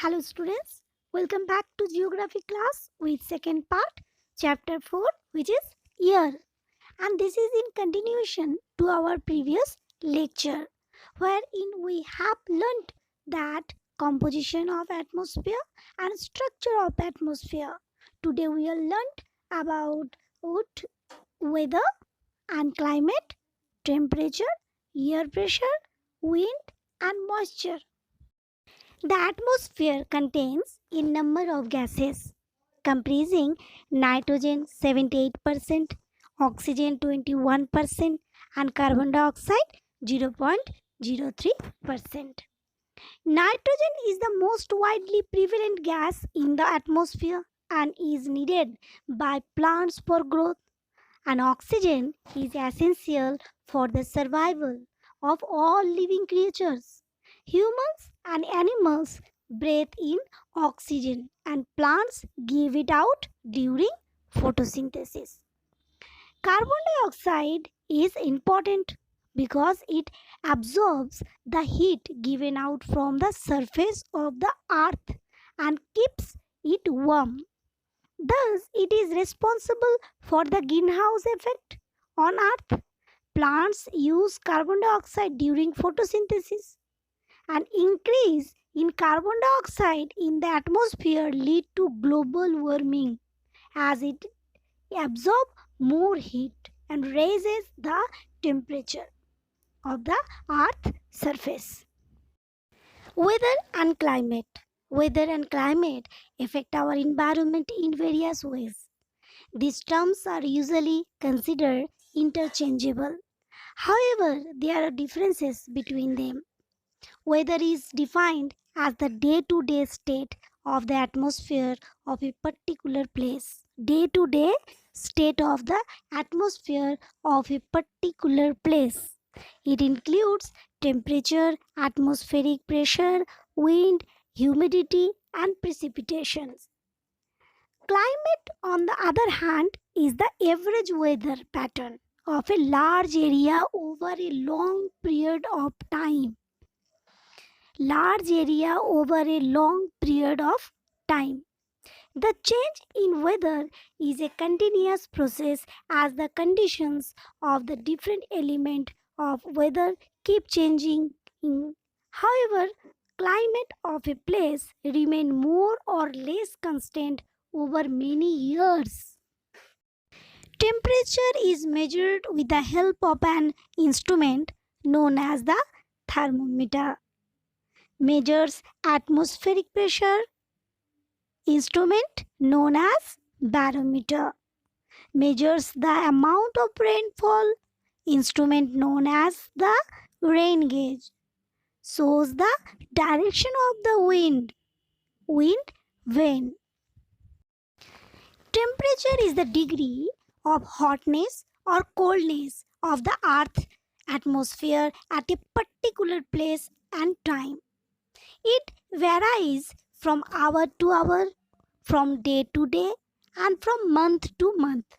Hello students, welcome back to geography class with second part, chapter 4, which is year. And this is in continuation to our previous lecture wherein we have learnt that composition of atmosphere and structure of atmosphere. Today we are learnt about weather and climate, temperature, air pressure, wind and moisture. The atmosphere contains a number of gases comprising nitrogen 78%, oxygen 21%, and carbon dioxide 0.03%. Nitrogen is the most widely prevalent gas in the atmosphere and is needed by plants for growth, and oxygen is essential for the survival of all living creatures. Humans and animals breathe in oxygen and plants give it out during photosynthesis. Carbon dioxide is important because it absorbs the heat given out from the surface of the earth and keeps it warm. Thus, it is responsible for the greenhouse effect on earth. Plants use carbon dioxide during photosynthesis. An increase in carbon dioxide in the atmosphere lead to global warming as it absorbs more heat and raises the temperature of the earth surface. Weather and climate. Weather and climate affect our environment in various ways. These terms are usually considered interchangeable. However, there are differences between them. Weather is defined as the day-to-day state of the atmosphere of a particular place. Day-to-day state of the atmosphere of a particular place. It includes temperature, atmospheric pressure, wind, humidity, and precipitations. Climate, on the other hand, is the average weather pattern of a large area over a long period of time. The change in weather is a continuous process as the conditions of the different elements of weather keep changing. However, climate of a place remain more or less constant over many years. Temperature is measured with the help of an instrument known as the thermometer. Measures atmospheric pressure. Instrument known as barometer. Measures the amount of rainfall. Instrument known as the rain gauge. Shows the direction of the wind. Wind vane. Temperature is the degree of hotness or coldness of the earth atmosphere at a particular place and time. It varies from hour to hour, from day to day, and from month to month.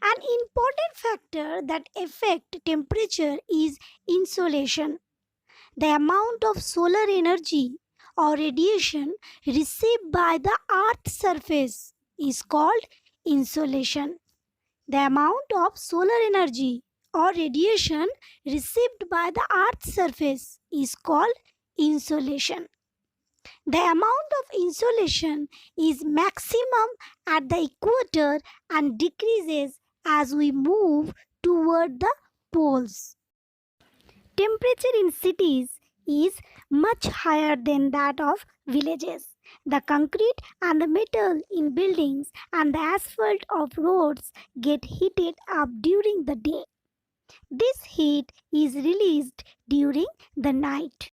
An important factor that affects temperature is insolation. The amount of solar energy or radiation received by the Earth's surface is called insolation. The amount of solar energy or radiation received by the Earth's surface is called insolation. The amount of insolation is maximum at the equator and decreases as we move toward the poles. Temperature in cities is much higher than that of villages. The concrete and the metal in buildings and the asphalt of roads get heated up during the day. This heat is released during the night.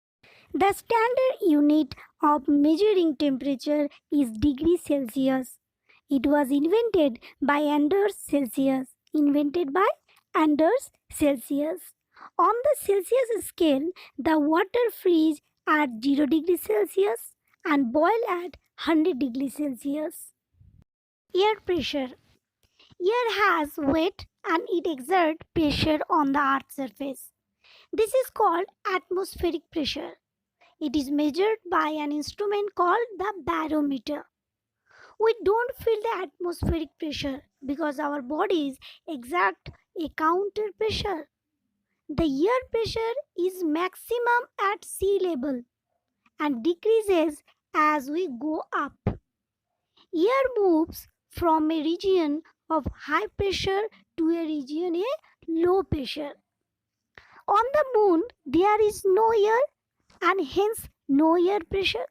The standard unit of measuring temperature is degree Celsius. It was invented by Anders Celsius. On the Celsius scale, the water freezes at 0 degrees Celsius and boil at 100 degrees Celsius. Air pressure. Air has weight and it exerts pressure on the Earth's surface. This is called atmospheric pressure. It is measured by an instrument called the barometer. We don't feel the atmospheric pressure because our bodies exact a counter pressure. The air pressure is maximum at sea level and decreases as we go up. Air moves from a region of high pressure to a region of low pressure. On the moon, there is no air and hence no air pressure.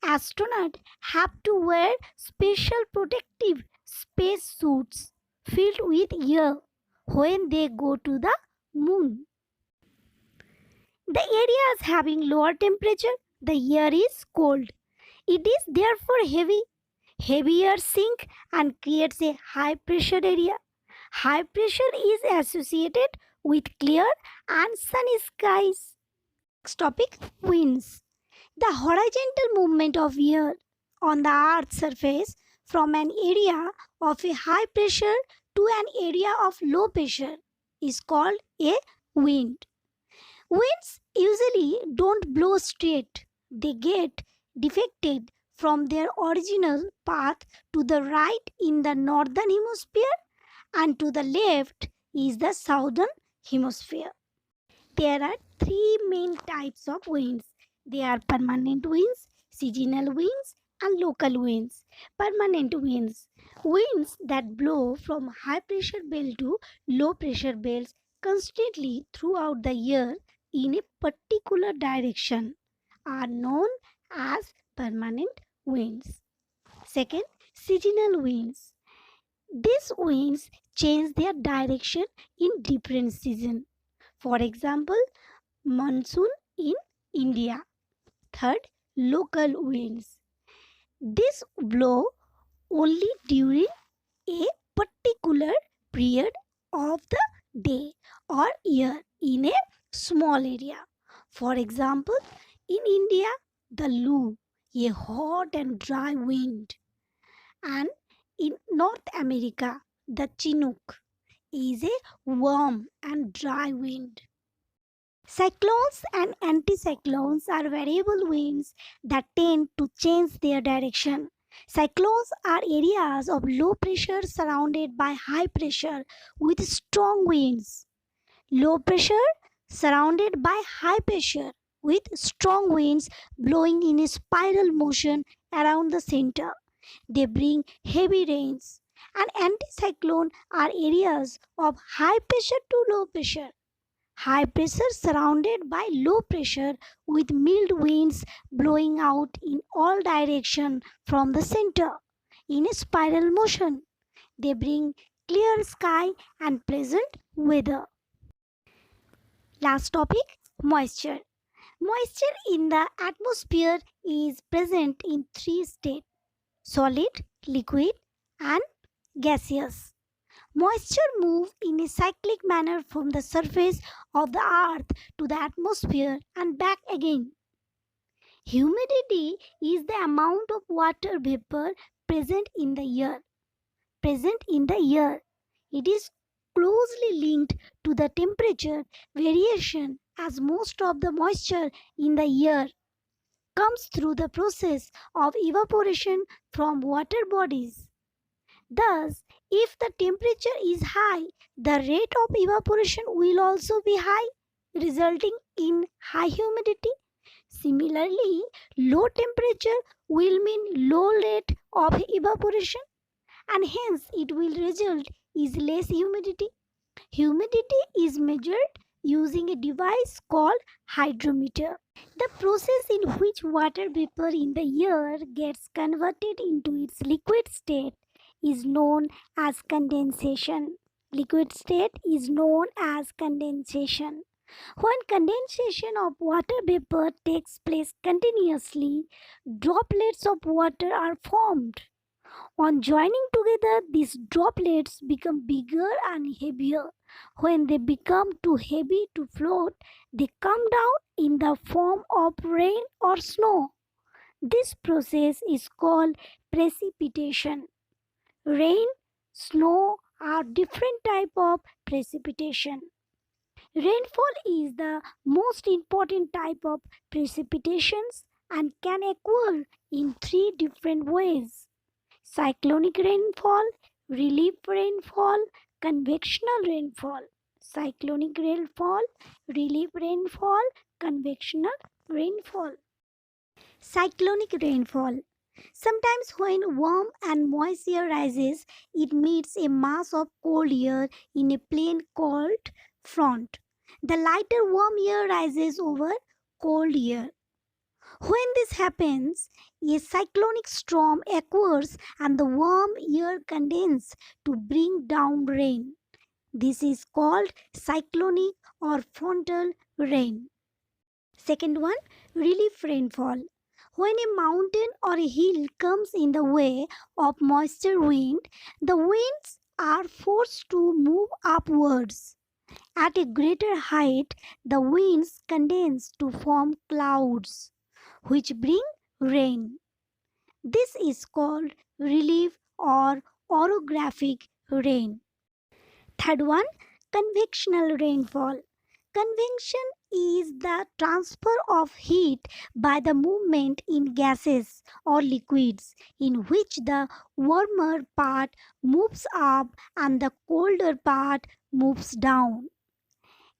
Astronauts have to wear special protective space suits filled with air when they go to the moon. The areas having lower temperature, the air is cold. It is therefore heavy. Heavy air sinks and creates a high pressure area. High pressure is associated with clear and sunny skies. Next topic, winds. The horizontal movement of air on the Earth's surface from an area of a high pressure to an area of low pressure is called a wind. Winds usually don't blow straight. They get deflected from their original path to the right in the northern hemisphere and to the left is the southern hemisphere. There are three main types of winds. They are permanent winds, seasonal winds, and local winds. Permanent winds. Winds that blow from high pressure belt to low pressure belts constantly throughout the year in a particular direction are known as permanent winds. Second, seasonal winds. These winds change their direction in different seasons. For example, monsoon in India. Third, local winds. These blow only during a particular period of the day or year in a small area. For example, in India, the Loo, a hot and dry wind, and in North America, the Chinook is a warm and dry wind. Cyclones and anticyclones are variable winds that tend to change their direction. Cyclones are areas of low pressure surrounded by high pressure with strong winds. Low pressure surrounded by high pressure with strong winds blowing in a spiral motion around the center. They bring heavy rains. An anticyclone are areas of high pressure to low pressure. High pressure surrounded by low pressure with mild winds blowing out in all directions from the center in a spiral motion. They bring clear sky and pleasant weather. Last topic, moisture. Moisture in the atmosphere is present in three states: solid, liquid, and gaseous. Moisture moves in a cyclic manner from the surface of the earth to the atmosphere and back again. Humidity is the amount of water vapor present in the air. It is closely linked to the temperature variation as most of the moisture in the air comes through the process of evaporation from water bodies. Thus, if the temperature is high, the rate of evaporation will also be high, resulting in high humidity. Similarly, low temperature will mean low rate of evaporation and hence it will result is less humidity. Humidity is measured using a device called hydrometer. The process in which water vapor in the air gets converted into its liquid state is known as condensation. Liquid state is known as condensation. When condensation of water vapor takes place continuously, droplets of water are formed. On joining together, these droplets become bigger and heavier. When they become too heavy to float, they come down in the form of rain or snow. This process is called precipitation. Rain, snow are different type of precipitation. Rainfall is the most important type of precipitations and can occur in three different ways: cyclonic rainfall, relief rainfall, convectional rainfall. Cyclonic rainfall, relief rainfall, convectional rainfall. Cyclonic rainfall. Sometimes, when warm and moist air rises, it meets a mass of cold air in a plane called front. The lighter warm air rises over cold air. When this happens, a cyclonic storm occurs and the warm air condenses to bring down rain. This is called cyclonic or frontal rain. Second one, relief rainfall. When a mountain or a hill comes in the way of moisture wind, the winds are forced to move upwards. At a greater height, the winds condense to form clouds, which bring rain. This is called relief or orographic rain. Third one, convectional rainfall. Convection is the transfer of heat by the movement in gases or liquids, in which the warmer part moves up and the colder part moves down.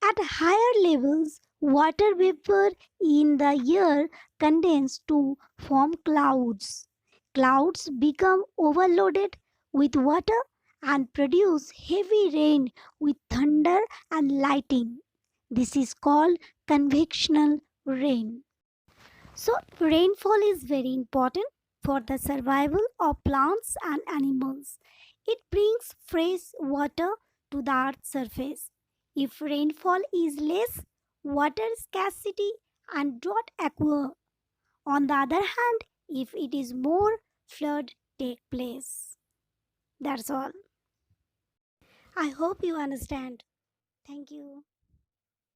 At higher levels, water vapor in the air condenses to form clouds. Clouds become overloaded with water and produce heavy rain with thunder and lightning. This is called convectional rain. So, rainfall is very important for the survival of plants and animals. It brings fresh water to the earth's surface. If rainfall is less, water scarcity and drought occur. On the other hand, if it is more, flood take place. That's all. I hope you understand. Thank you.